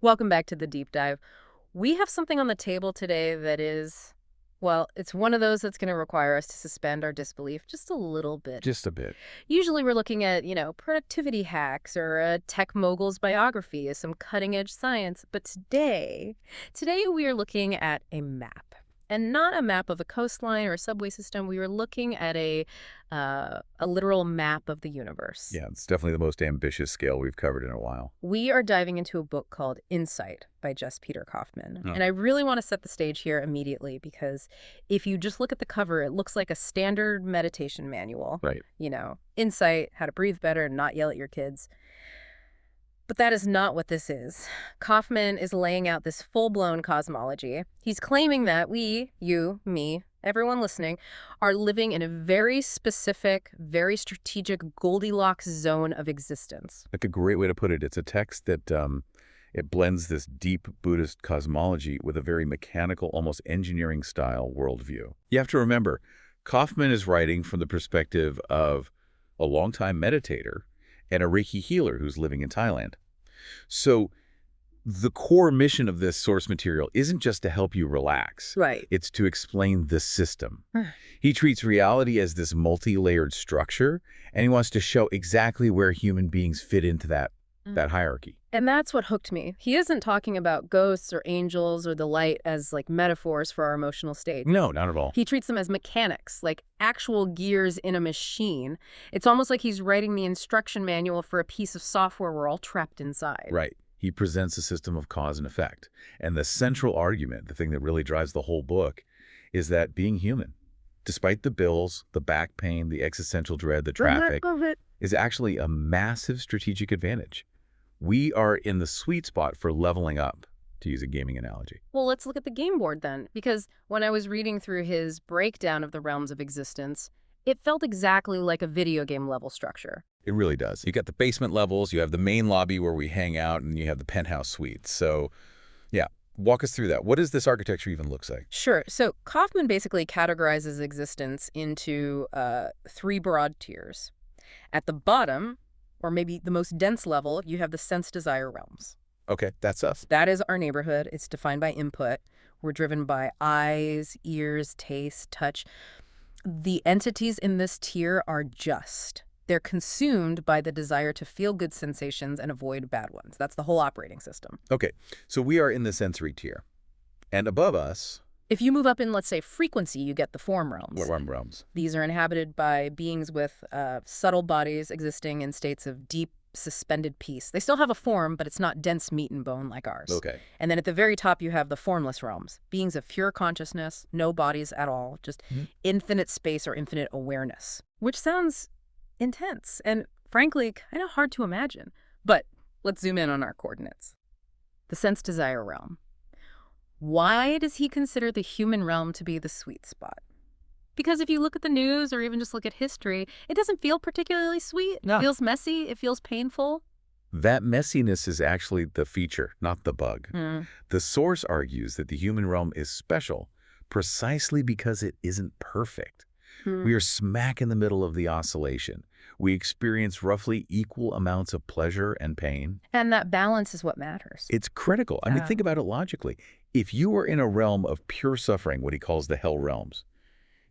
Welcome back to the deep dive. We have something on the table today that is, well, it's one of those that's going to require us to suspend our disbelief just a little bit. Just a bit. Usually we're looking at, productivity hacks or a tech mogul's biography as some cutting-edge science. But today we are looking at a map. And not a map of a coastline or a subway system. We were looking at a literal map of the universe. Yeah, it's definitely the most ambitious scale we've covered in a while. We are diving into a book called Insight by Jess Kaufman. Oh. And I really want to set the stage here immediately because if you just look at the cover, it looks like a standard meditation manual. Right. Insight, how to breathe better and not yell at your kids. But that is not what this is. Kaufman is laying out this full-blown cosmology. He's claiming that we, you, me, everyone listening, are living in a very specific, very strategic Goldilocks zone of existence. Like a great way to put it. It's a text that it blends this deep Buddhist cosmology with a very mechanical, almost engineering-style worldview. You have to remember, Kaufman is writing from the perspective of a longtime meditator and a Reiki healer who's living in Thailand. So the core mission of this source material isn't just to help you relax. Right. It's to explain the system. He treats reality as this multi-layered structure, and he wants to show exactly where human beings fit into that hierarchy. And that's what hooked me. He isn't talking about ghosts or angels or the light as like metaphors for our emotional states. No, not at all. He treats them as mechanics, like actual gears in a machine. It's almost like he's writing the instruction manual for a piece of software we're all trapped inside. Right. He presents a system of cause and effect. And the central argument, the thing that really drives the whole book, is that being human, despite the bills, the back pain, the existential dread, the traffic, is actually a massive strategic advantage. We are in the sweet spot for leveling up, to use a gaming analogy. Well, let's look at the game board then, because when I was reading through his breakdown of the realms of existence, it felt exactly like a video game level structure. It really does. You got the basement levels, you have the main lobby where we hang out, and you have the penthouse suites. So, yeah, walk us through that. What does this architecture even look like? Sure. So Kaufman basically categorizes existence into three broad tiers. At the bottom, or maybe the most dense level, you have the sense-desire realms. Okay, that's us. That is our neighborhood. It's defined by input. We're driven by eyes, ears, taste, touch. The entities in this tier are just. They're consumed by the desire to feel good sensations and avoid bad ones. That's the whole operating system. Okay, so we are in the sensory tier. And above us... If you move up in, let's say, frequency, you get the form realms. Form realms. These are inhabited by beings with subtle bodies existing in states of deep, suspended peace. They still have a form, but it's not dense meat and bone like ours. Okay. And then at the very top, you have the formless realms. Beings of pure consciousness, no bodies at all, just infinite space or infinite awareness, which sounds intense and, frankly, kind of hard to imagine. But let's zoom in on our coordinates. The sense-desire realm. Why does he consider the human realm to be the sweet spot? Because if you look at the news or even just look at history, it doesn't feel particularly sweet. No. It feels messy. It feels painful. That messiness is actually the feature, not the bug. The source argues that the human realm is special precisely because it isn't perfect. We are smack in the middle of the oscillation. We experience roughly equal amounts of pleasure and pain. And that balance is what matters. It's critical. I mean, Yeah. think about it logically. If you are in a realm of pure suffering, what he calls the hell realms,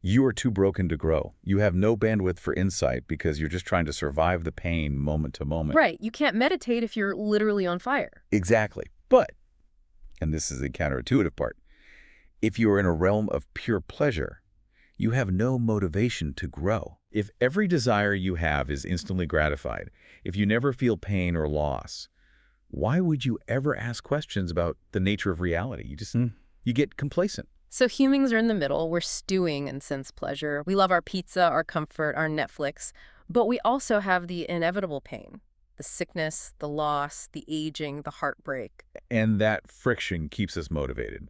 you are too broken to grow. You have no bandwidth for insight because you're just trying to survive the pain moment to moment. Right. You can't meditate if you're literally on fire. Exactly. But, and this is the counterintuitive part, if you are in a realm of pure pleasure, you have no motivation to grow. If every desire you have is instantly gratified, if you never feel pain or loss, why would you ever ask questions about the nature of reality? You get complacent. So humans are in the middle. We're stewing in sense pleasure. We love our pizza, our comfort, our Netflix. But we also have the inevitable pain, the sickness, the loss, the aging, the heartbreak. And that friction keeps us motivated.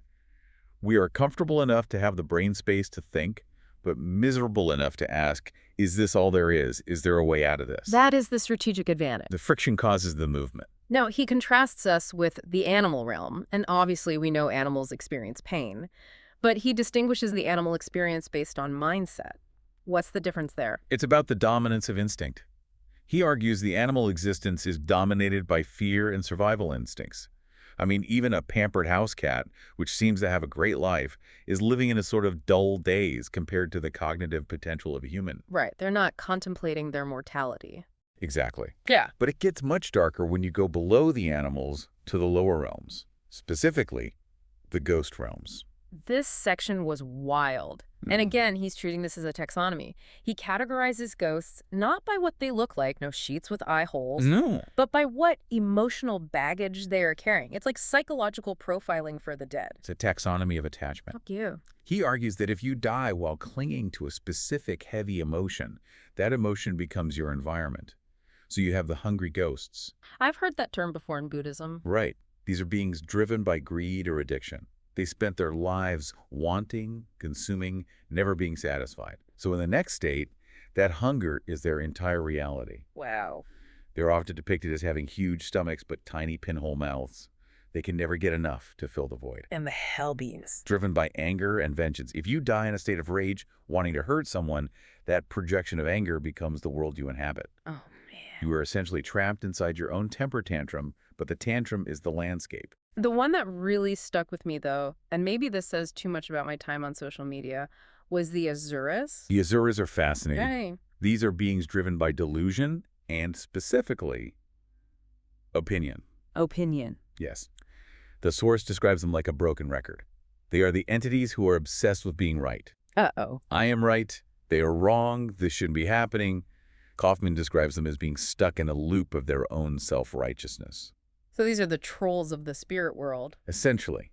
We are comfortable enough to have the brain space to think, but miserable enough to ask, is this all there is? Is there a way out of this? That is the strategic advantage. The friction causes the movement. Now, he contrasts us with the animal realm, and obviously we know animals experience pain, but he distinguishes the animal experience based on mindset. What's the difference there? It's about the dominance of instinct. He argues the animal existence is dominated by fear and survival instincts. I mean, even a pampered house cat, which seems to have a great life, is living in a sort of dull daze compared to the cognitive potential of a human. Right. They're not contemplating their mortality. Exactly. Yeah. But it gets much darker when you go below the animals to the lower realms, specifically the ghost realms. This section was wild. And again, he's treating this as a taxonomy. He categorizes ghosts not by what they look like, no sheets with eye holes, No. but by what emotional baggage they are carrying. It's like psychological profiling for the dead. It's a taxonomy of attachment. Fuck you. He argues that if you die while clinging to a specific heavy emotion, that emotion becomes your environment. So you have the hungry ghosts. I've heard that term before in Buddhism. Right. These are beings driven by greed or addiction. They spent their lives wanting, consuming, never being satisfied. So in the next state, that hunger is their entire reality. Wow. They're often depicted as having huge stomachs but tiny pinhole mouths. They can never get enough to fill the void. And the hell beings. Driven by anger and vengeance. If you die in a state of rage, wanting to hurt someone, that projection of anger becomes the world you inhabit. Oh, man. You are essentially trapped inside your own temper tantrum, but the tantrum is the landscape. The one that really stuck with me, though, and maybe this says too much about my time on social media, was the Azuras. The Azuras are fascinating. Right. These are beings driven by delusion and specifically opinion. Opinion. Yes. The source describes them like a broken record. They are the entities who are obsessed with being right. Uh-oh. I am right. They are wrong. This shouldn't be happening. Kaufman describes them as being stuck in a loop of their own self-righteousness. So these are the trolls of the spirit world. Essentially.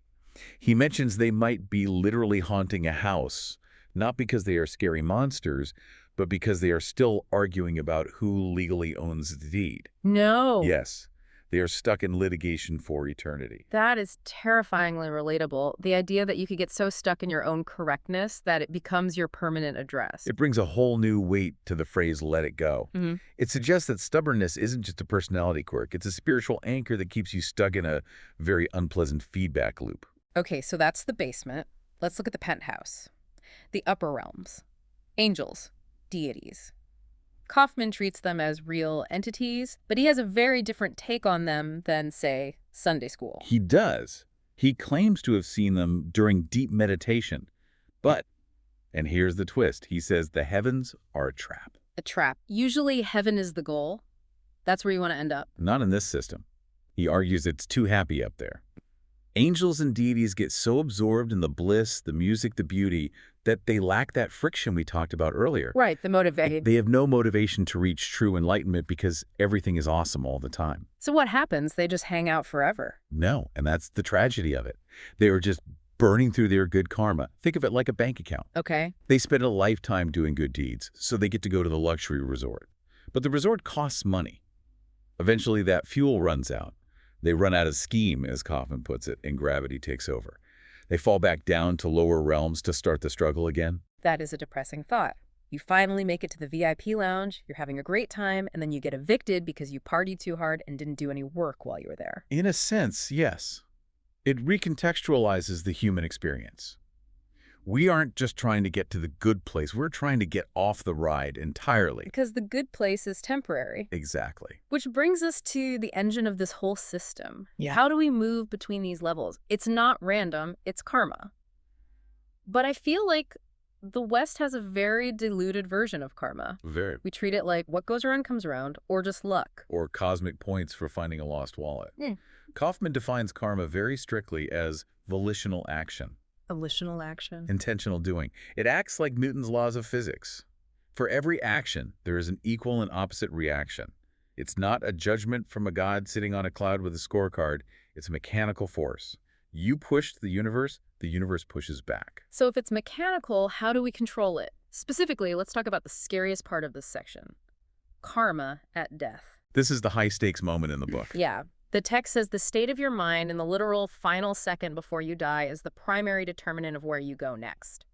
He mentions they might be literally haunting a house, not because they are scary monsters, but because they are still arguing about who legally owns the deed. No. Yes. They are stuck in litigation for eternity. That is terrifyingly relatable. The idea that you could get so stuck in your own correctness that it becomes your permanent address. It brings a whole new weight to the phrase, let it go. Mm-hmm. It suggests that stubbornness isn't just a personality quirk. It's a spiritual anchor that keeps you stuck in a very unpleasant feedback loop. Okay, so that's the basement. Let's look at the penthouse. The upper realms. Angels. Deities. Kaufman treats them as real entities, but he has a very different take on them than, say, Sunday school. He does. He claims to have seen them during deep meditation. But, and here's the twist, he says the heavens are a trap. A trap. Usually heaven is the goal. That's where you want to end up. Not in this system. He argues it's too happy up there. Angels and deities get so absorbed in the bliss, the music, the beauty, that they lack that friction we talked about earlier. Right, the motivation. They have no motivation to reach true enlightenment because everything is awesome all the time. So what happens? They just hang out forever. No, and that's the tragedy of it. They are just burning through their good karma. Think of it like a bank account. Okay. They spend a lifetime doing good deeds, so they get to go to the luxury resort. But the resort costs money. Eventually, that fuel runs out. They run out of steam, as Kaufman puts it, and gravity takes over. They fall back down to lower realms to start the struggle again. That is a depressing thought. You finally make it to the VIP lounge, you're having a great time, and then you get evicted because you partied too hard and didn't do any work while you were there. In a sense, yes. It recontextualizes the human experience. We aren't just trying to get to the good place. We're trying to get off the ride entirely. Because the good place is temporary. Exactly. Which brings us to the engine of this whole system. Yeah. How do we move between these levels? It's not random, it's karma. But I feel like the West has a very diluted version of karma. Very. We treat it like what goes around comes around, or just luck. Or cosmic points for finding a lost wallet. Hmm. Kaufman defines karma very strictly as volitional action. Volitional action. Intentional doing. It acts like Newton's laws of physics. For every action, there is an equal and opposite reaction. It's not a judgment from a god sitting on a cloud with a scorecard. It's a mechanical force. You push the universe pushes back. So if it's mechanical, how do we control it? Specifically, let's talk about the scariest part of this section. Karma at death. This is the high-stakes moment in the book. Yeah. The text says the state of your mind in the literal final second before you die is the primary determinant of where you go next.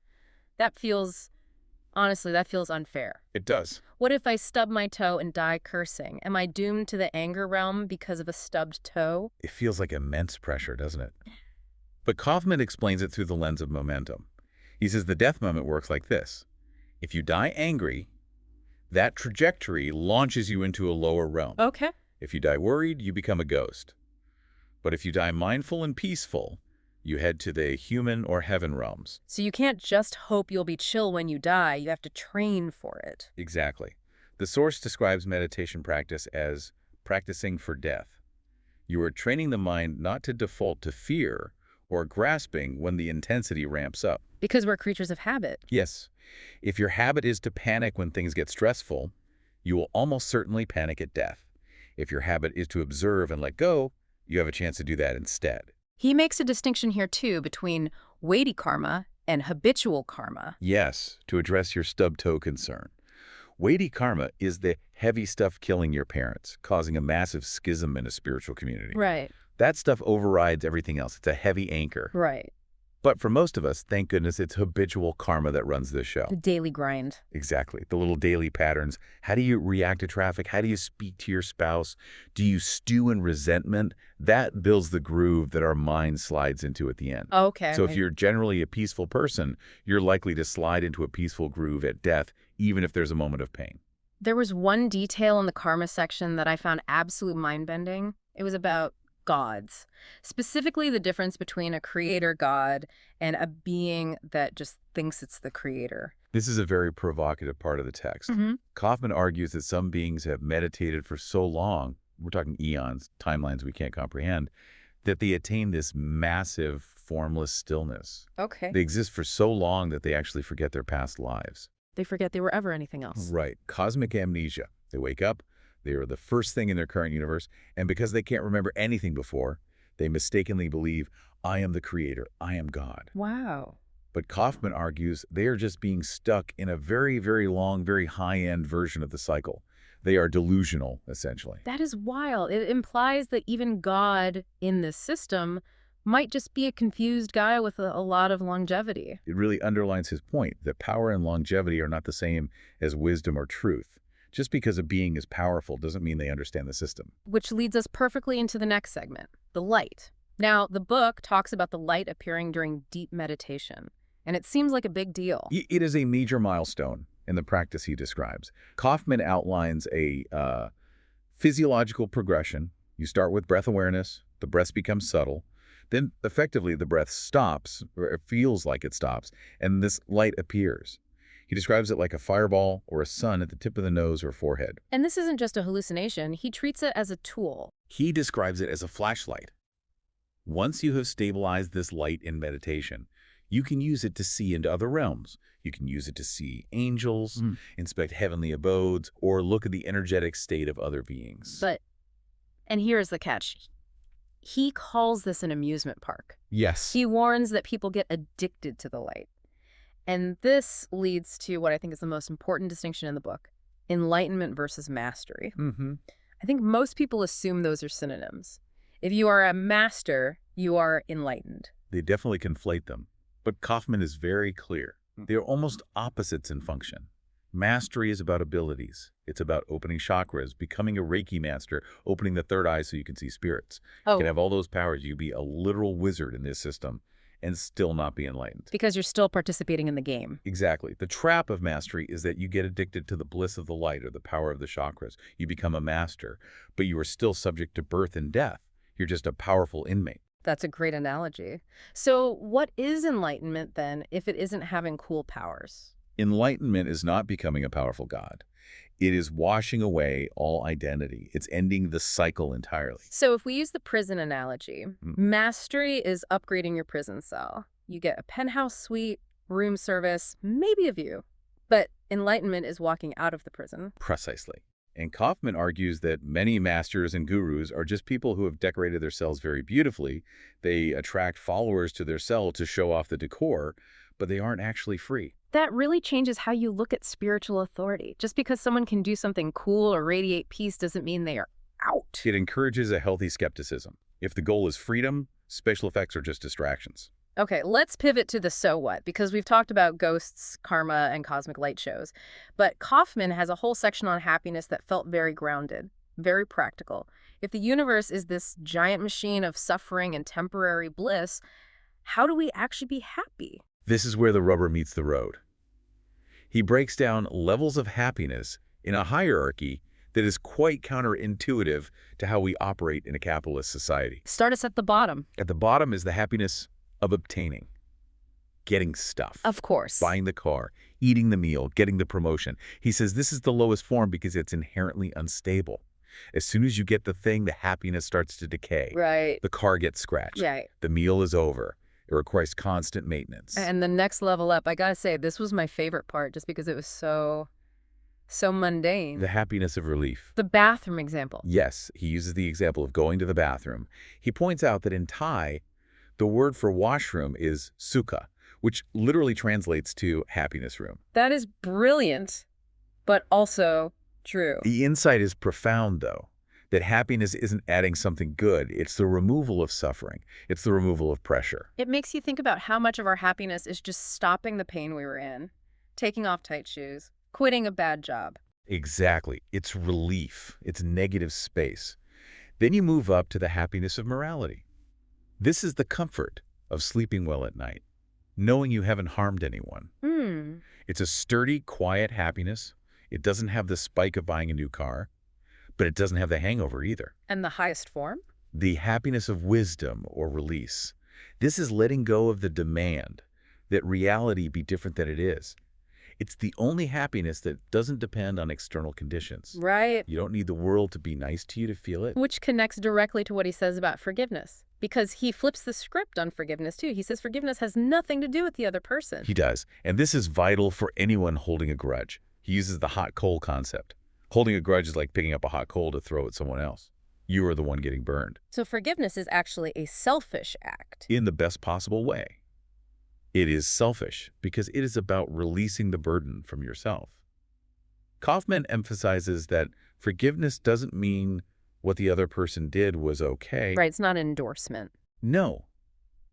Honestly, that feels unfair. It does. What if I stub my toe and die cursing? Am I doomed to the anger realm because of a stubbed toe? It feels like immense pressure, doesn't it? But Kaufman explains it through the lens of momentum. He says the death moment works like this. If you die angry, that trajectory launches you into a lower realm. Okay. If you die worried, you become a ghost. But if you die mindful and peaceful, you head to the human or heaven realms. So you can't just hope you'll be chill when you die. You have to train for it. Exactly. The source describes meditation practice as practicing for death. You are training the mind not to default to fear or grasping when the intensity ramps up. Because we're creatures of habit. Yes, if your habit is to panic when things get stressful, you will almost certainly panic at death. If your habit is to observe and let go, you have a chance to do that instead. He makes a distinction here, too, between weighty karma and habitual karma. Yes, to address your stub toe concern. Weighty karma is the heavy stuff killing your parents, causing a massive schism in a spiritual community. Right. That stuff overrides everything else. It's a heavy anchor. Right. But for most of us, thank goodness, it's habitual karma that runs this show. The daily grind. Exactly. The little daily patterns. How do you react to traffic? How do you speak to your spouse? Do you stew in resentment? That builds the groove that our mind slides into at the end. Okay. So if you're generally a peaceful person, you're likely to slide into a peaceful groove at death, even if there's a moment of pain. There was one detail in the karma section that I found absolute mind-bending. It was about gods, specifically the difference between a creator god and a being that just thinks it's the creator. This is a very provocative part of the text. Kaufman argues that some beings have meditated for so long, we're talking eons, timelines we can't comprehend, that they attain this massive, formless stillness. Okay. They exist for so long that they actually forget their past lives. They forget they were ever anything else. Right. Cosmic amnesia. They wake up, they are the first thing in their current universe, and because they can't remember anything before, they mistakenly believe, I am the creator, I am God. Wow. But Kaufman argues they are just being stuck in a very, very long, very high-end version of the cycle. They are delusional, essentially. That is wild. It implies that even God in this system might just be a confused guy with a lot of longevity. It really underlines his point that power and longevity are not the same as wisdom or truth. Just because a being is powerful doesn't mean they understand the system. Which leads us perfectly into the next segment, the light. Now, the book talks about the light appearing during deep meditation, and it seems like a big deal. It is a major milestone in the practice he describes. Kaufman outlines a physiological progression. You start with breath awareness, the breath becomes subtle, then effectively the breath stops, or it feels like it stops, and this light appears. He describes it like a fireball or a sun at the tip of the nose or forehead. And this isn't just a hallucination. He treats it as a tool. He describes it as a flashlight. Once you have stabilized this light in meditation, you can use it to see into other realms. You can use it to see angels, inspect heavenly abodes, or look at the energetic state of other beings. And here's the catch. He calls this an amusement park. Yes. He warns that people get addicted to the light. And this leads to what I think is the most important distinction in the book, enlightenment versus mastery. I think most people assume those are synonyms. If you are a master, you are enlightened. They definitely conflate them. But Kaufman is very clear. They are almost opposites in function. Mastery is about abilities. It's about opening chakras, becoming a Reiki master, opening the third eye so you can see spirits. You can have all those powers. You can be a literal wizard in this system and still not be enlightened. Because you're still participating in the game. Exactly. The trap of mastery is that you get addicted to the bliss of the light or the power of the chakras. You become a master, but you are still subject to birth and death. You're just a powerful inmate. That's a great analogy. So what is enlightenment then if it isn't having cool powers? Enlightenment is not becoming a powerful god. It is washing away all identity. It's ending the cycle entirely. So if we use the prison analogy, mastery is upgrading your prison cell. You get a penthouse suite, room service, maybe a view. But enlightenment is walking out of the prison. Precisely. And Kaufman argues that many masters and gurus are just people who have decorated their cells very beautifully. They attract followers to their cell to show off the decor, but they aren't actually free. That really changes how you look at spiritual authority. Just because someone can do something cool or radiate peace doesn't mean they are out. It encourages a healthy skepticism. If the goal is freedom, special effects are just distractions. Okay, let's pivot to the so what, because we've talked about ghosts, karma, and cosmic light shows. But Kaufman has a whole section on happiness that felt very grounded, very practical. If the universe is this giant machine of suffering and temporary bliss, how do we actually be happy? This is where the rubber meets the road. He breaks down levels of happiness in a hierarchy that is quite counterintuitive to how we operate in a capitalist society. Start us at the bottom. At the bottom is the happiness of obtaining, getting stuff, Of course. buying the car, eating the meal, getting the promotion. He says this is the lowest form because it's inherently unstable. As soon as you get the thing, the happiness starts to decay. Right. The car gets scratched. Right. The meal is over. It requires constant maintenance. And the next level up, I gotta say, this was my favorite part just because it was so mundane. The happiness of relief. The bathroom example. Yes, he uses the example of going to the bathroom. He points out that in Thai, the word for washroom is sukha, which literally translates to happiness room. That is brilliant, but also true. The insight is profound, though, that happiness isn't adding something good. It's the removal of suffering. It's the removal of pressure. It makes you think about how much of our happiness is just stopping the pain we were in, taking off tight shoes, quitting a bad job. Exactly. It's relief. It's negative space. Then you move up to the happiness of morality. This is the comfort of sleeping well at night, knowing you haven't harmed anyone. It's a sturdy, quiet happiness. It doesn't have the spike of buying a new car, but it doesn't have the hangover either. And the highest form? The happiness of wisdom or release. This is letting go of the demand that reality be different than it is. It's the only happiness that doesn't depend on external conditions. Right. You don't need the world to be nice to you to feel it. Which connects directly to what he says about forgiveness. Because he flips the script on forgiveness, too. He says forgiveness has nothing to do with the other person. He does. And this is vital for anyone holding a grudge. He uses the hot coal concept. Holding a grudge is like picking up a hot coal to throw at someone else. You are the one getting burned. So forgiveness is actually a selfish act. In the best possible way. It is selfish because it is about releasing the burden from yourself. Kaufman emphasizes that forgiveness doesn't mean what the other person did was okay. Right, it's not an endorsement. No.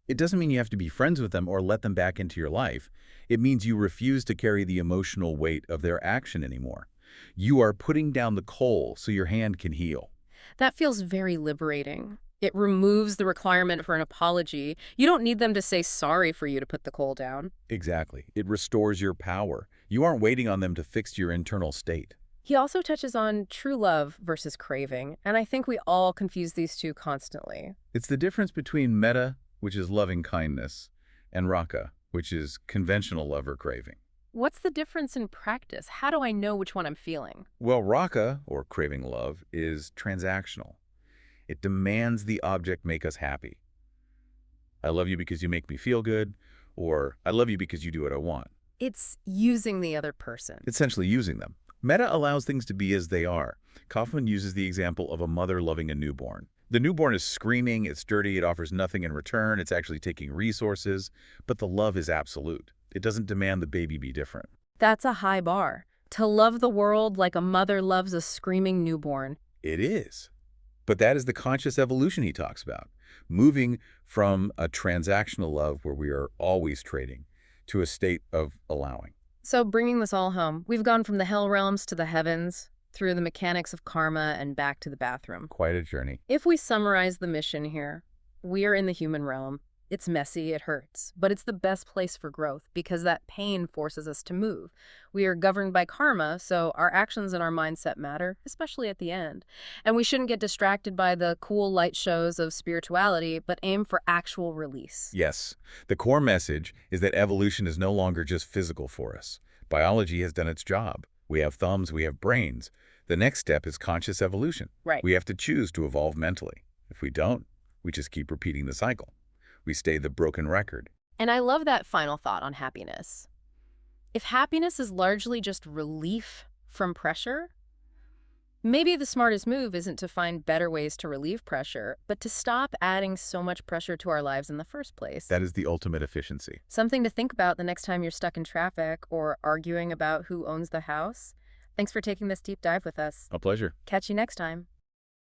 It doesn't mean you have to be friends with them or let them back into your life. It means you refuse to carry the emotional weight of their action anymore. You are putting down the coal so your hand can heal. That feels very liberating. It removes the requirement for an apology. You don't need them to say sorry for you to put the coal down. Exactly. It restores your power. You aren't waiting on them to fix your internal state. He also touches on true love versus craving, and I think we all confuse these two constantly. It's the difference between metta, which is loving kindness, and raka, which is conventional love or craving. What's the difference in practice? How do I know which one I'm feeling? Well, raka, or craving love, is transactional. It demands the object make us happy. I love you because you make me feel good, or I love you because you do what I want. It's using the other person. Essentially using them. Metta allows things to be as they are. Kaufman uses the example of a mother loving a newborn. The newborn is screaming, it's dirty, it offers nothing in return, it's actually taking resources, but the love is absolute. It doesn't demand the baby be different. That's a high bar. To love the world like a mother loves a screaming newborn. It is. But that is the conscious evolution he talks about, moving from a transactional love where we are always trading to a state of allowing. So bringing this all home, we've gone from the hell realms to the heavens, through the mechanics of karma and back to the bathroom. Quite a journey. If we summarize the mission here, we are in the human realm. It's messy, it hurts, but it's the best place for growth because that pain forces us to move. We are governed by karma, so our actions and our mindset matter, especially at the end. And we shouldn't get distracted by the cool light shows of spirituality, but aim for actual release. Yes. The core message is that evolution is no longer just physical for us. Biology has done its job. We have thumbs, we have brains. The next step is conscious evolution. Right. We have to choose to evolve mentally. If we don't, we just keep repeating the cycle. We stay the broken record. And I love that final thought on happiness. If happiness is largely just relief from pressure, maybe the smartest move isn't to find better ways to relieve pressure, but to stop adding so much pressure to our lives in the first place. That is the ultimate efficiency. Something to think about the next time you're stuck in traffic or arguing about who owns the house. Thanks for taking this deep dive with us. A pleasure. Catch you next time.